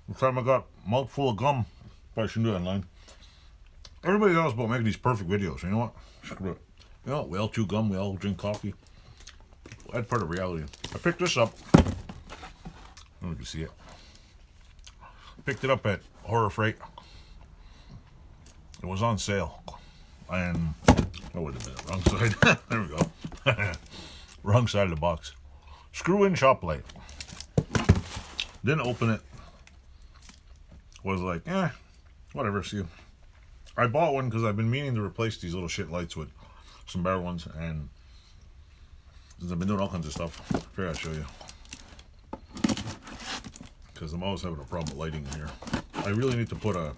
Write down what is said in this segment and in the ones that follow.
The time I got a mouthful of gum. Probably shouldn't do that online. Everybody else about making these perfect videos. You know what? Screw it. You know, we all chew gum. We all drink coffee. That's part of reality. I picked this up. I don't know if you can see it. Picked it up at Horror Freight. It was on sale. And, oh, wait a minute. Wrong side. There we go. Wrong side of the box. Screw-in shop light. Didn't open it. Was like, whatever, see. I bought one because I've been meaning to replace these little shit lights with some better ones, and since I've been doing all kinds of stuff, I figured I'd show you. Because I'm always having a problem with lighting in here. I really need to put a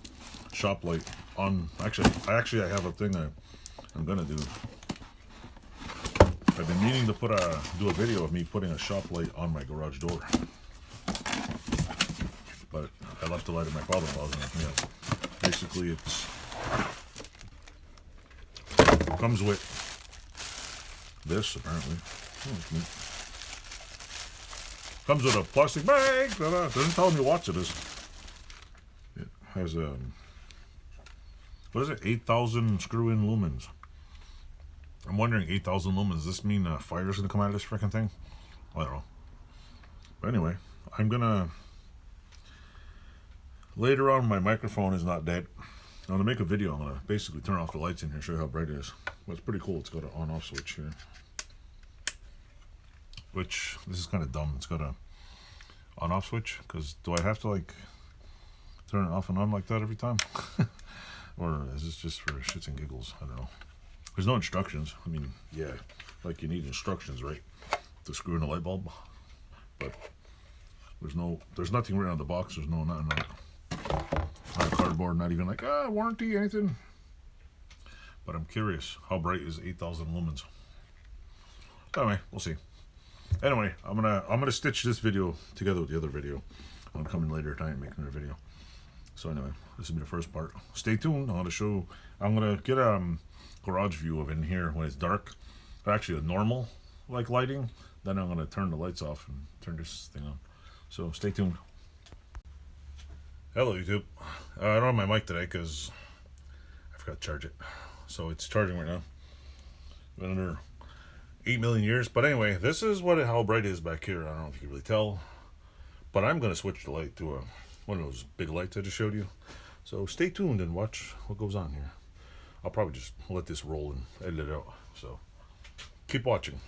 shop light on. Actually, I have a thing I'm gonna do. I've been meaning to do a video of me putting a shop light on my garage door. But I left the light at my father-in-law's, and basically it comes with this, apparently. Comes with a plastic bag. Doesn't tell me what it is. It has what is it? 8,000 screw-in lumens. I'm wondering, 8,000 lumens. Does this mean fire's gonna come out of this freaking thing? I don't know. But anyway, I'm gonna. Later on, my microphone is not dead. I'm going to make a video. I'm going to basically turn off the lights in here, show you how bright it is. But it's pretty cool. It's got an on-off switch here. Which, this is kind of dumb. It's got a on-off switch. Because do I have to, like, turn it off and on like that every time? Or is this just for shits and giggles? I don't know. There's no instructions. I mean, yeah, like you need instructions, right? To screw in a light bulb. But there's nothing written on the box. There's nothing on it. Not a cardboard, not even like warranty, anything. But I'm curious, how bright is 8,000 lumens? Anyway, we'll see. Anyway, I'm gonna stitch this video together with the other video. I'm coming later tonight and make another video. So anyway, this will be the first part. Stay tuned. I'm gonna get a garage view of it in here when it's dark. Actually, a normal like lighting. Then I'm gonna turn the lights off and turn this thing on. So stay tuned. Hello YouTube. I don't have my mic today because I forgot to charge it. So it's charging right now. Been under 8 million years. But anyway, this is how bright it is back here. I don't know if you can really tell. But I'm going to switch the light to one of those big lights I just showed you. So stay tuned and watch what goes on here. I'll probably just let this roll and edit it out. So keep watching.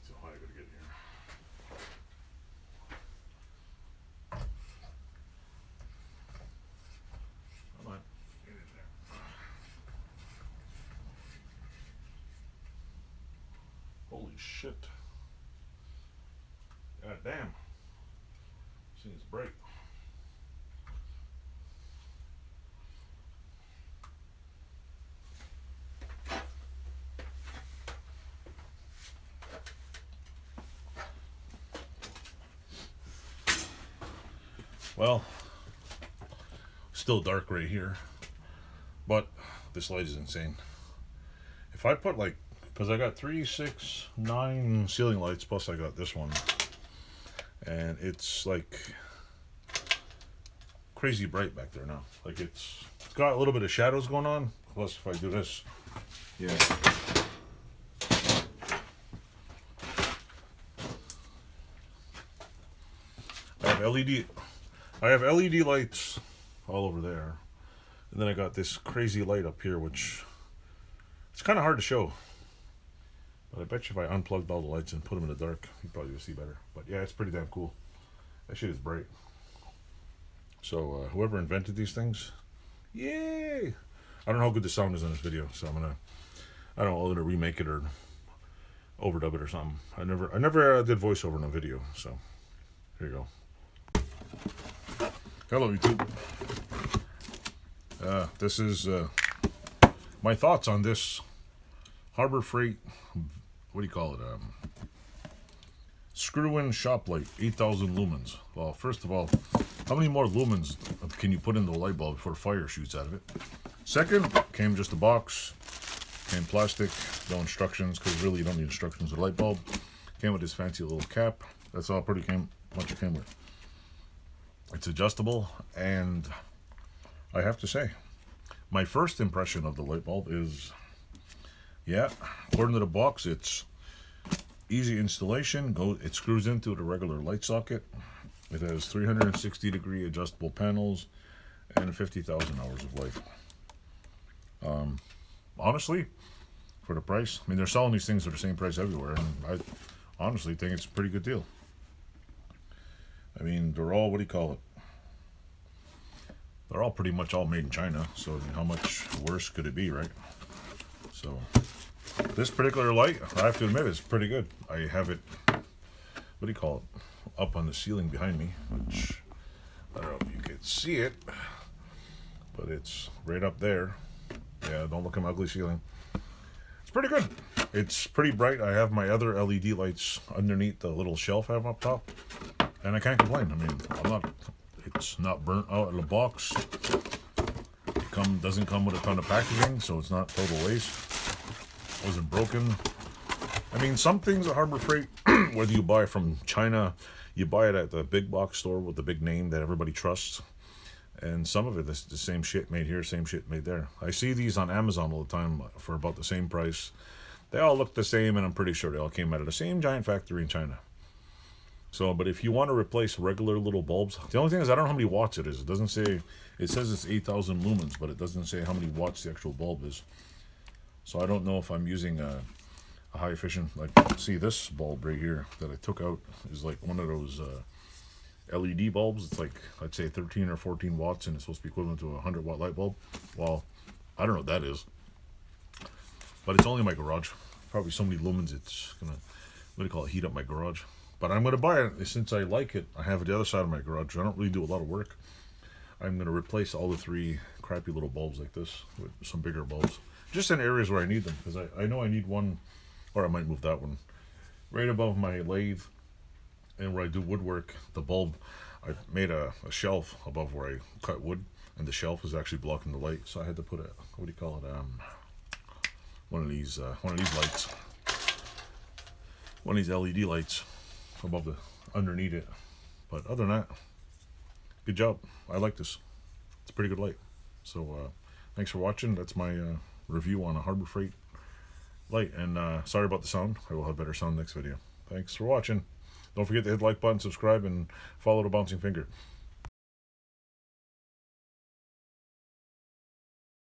So how I gotta get here? Come on, get in there. Holy shit! God damn! This thing's bright. Well, still dark right here, but this light is insane. If I put because I got 3, 6, 9 ceiling lights, plus I got this one, and it's like crazy bright back there now. Like it's got a little bit of shadows going on, plus if I do this, yeah. I have LED lights all over there, and then I got this crazy light up here, which it's kind of hard to show. But I bet you if I unplugged all the lights and put them in the dark, you probably would see better. But yeah, it's pretty damn cool. That shit is bright. So whoever invented these things, yay! I don't know how good the sound is in this video, so I don't know whether to remake it or overdub it or something. I never did voiceover in a video, so here you go. Hello YouTube. This is my thoughts on this Harbor Freight, what do you call it? screw-in shop light, 8,000 lumens. Well, first of all, how many more lumens can you put into a light bulb before fire shoots out of it? Second, came just a box, came plastic, no instructions, because really you don't need instructions with a light bulb. Came with this fancy little cap. That's all pretty much it came with. It's adjustable, and I have to say, my first impression of the light bulb is, yeah, according to the box, it's easy installation. It screws into the regular light socket. It has 360-degree adjustable panels and 50,000 hours of life. Honestly, for the price, I mean, they're selling these things for the same price everywhere, and I honestly think it's a pretty good deal. I mean, they're all, what do you call it? They're all pretty much all made in China, so I mean, how much worse could it be, right? So, this particular light, I have to admit, is pretty good. I have it, what do you call it, up on the ceiling behind me, which, I don't know if you can see it, but it's right up there. Yeah, don't look at my ugly ceiling. It's pretty good. It's pretty bright. I have my other LED lights underneath the little shelf I have up top, and I can't complain. I mean, it's not burnt out of the box. It doesn't come with a ton of packaging, so it's not total waste. It wasn't broken. I mean, some things at Harbor Freight, whether you buy from China, you buy it at the big box store with the big name that everybody trusts, and some of it is the same shit made here, same shit made there. I see these on Amazon all the time for about the same price. They all look the same, and I'm pretty sure they all came out of the same giant factory in China. So, but if you want to replace regular little bulbs, the only thing is I don't know how many watts it is. It doesn't say, it says it's 8,000 lumens, but it doesn't say how many watts the actual bulb is. So I don't know if I'm using a high efficient, like, see this bulb right here that I took out is like one of those LED bulbs. It's like, I'd say 13 or 14 watts, and it's supposed to be equivalent to a 100-watt light bulb. Well, I don't know what that is, but it's only in my garage. Probably so many lumens, it's gonna, what do you call it, heat up my garage. But I'm gonna buy it, since I like it. I have it the other side of my garage. I don't really do a lot of work. I'm gonna replace all the 3 crappy little bulbs like this with some bigger bulbs, just in areas where I need them, because I know I need one, or I might move that one right above my lathe, and where I do woodwork. The bulb, I made a shelf above where I cut wood, and the shelf is actually blocking the light, so I had to put a, what do you call it, one of these lights, one of these LED lights above underneath it. But other than that, good job. I like this. It's a pretty good light. So thanks for watching. That's my review on a Harbor Freight light, and sorry about the sound. I will have better sound next video. Thanks for watching. Don't forget to hit the like button, subscribe, and follow the bouncing finger.